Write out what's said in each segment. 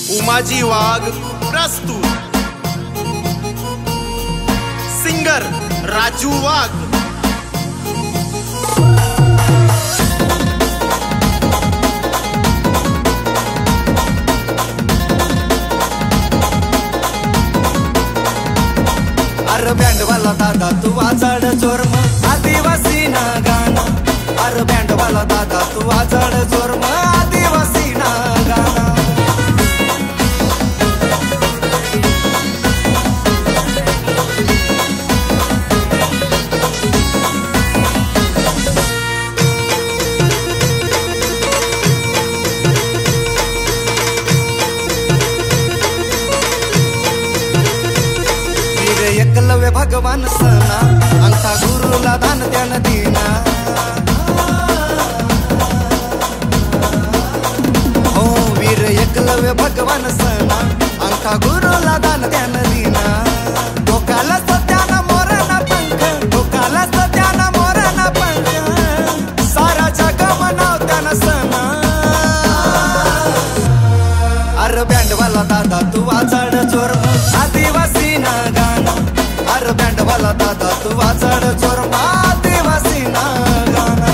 उमाजी वाघ प्रस्तुत। सिंगर राजू वाघ। अरे बँड वाला दादा तू वाजड जोरम आदिवासी ना गाणं। अरे बँड वाला दादा तू वाजड जोरम आदिवासी ना गाणं। एकलव्य भगवान सना अंगठा गुरुला दान त्यान दिना। हो वीर एकलव्य भगवान सना अंगठा गुरुला दान त्यान दिना। डोकाला सत्याना मोरना पंख, डोकाला सत्याना मोरना पंख, सारा जग मनाव त्यान सना। अरे बँड वाला दादा तू वाजड जोर आदिवासी ना गाणं। अरे बँड वाला दादा तू वाजड जोर आदिवासी ना गाणं।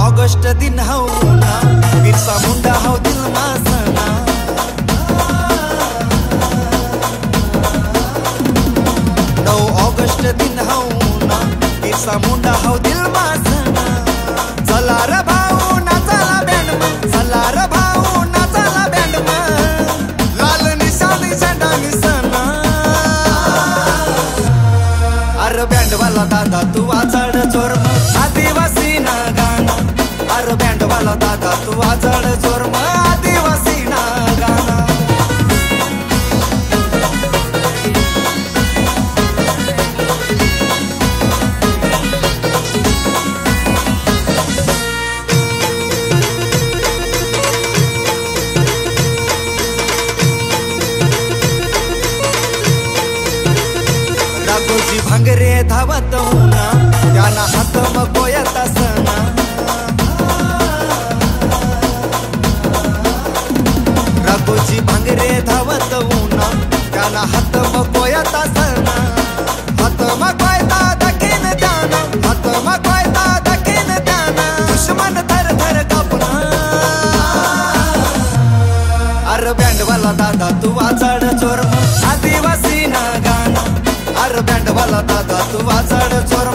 ऑगस्ट दिन हौ ना बिरसा मुंडा हौ दिल मा सना। 9 ऑगस्ट दिन हौ ना बिरसा मुंडा हौ दिल मा सना। चला रे भाऊ नाचाला बँड मा, चला रे भाऊ नाचाला बँड मा, लाल निशानी झेंडा निसना। अरे बँड वाला दादा तू वाजड जोर आदिवासी ना गाणं। अरे बँड वाला दादा तू वाजड जोर आदिवासी ना गाणं। राघोजी भांगरे धावत होना त्यांना हात मकोयत असना। राघोजी भांगरे धावत होना त्यांना हात मकोयत असना। हात मकोयता दखीन त्याना, हात मकोयता दखीन त्याना, दुश्मन थर थर कापना। अरे बँड वाला दादा तू वाजड जोर आदिवासी ना गाणं। अरे बँड वाला दादा तू वाजड जोर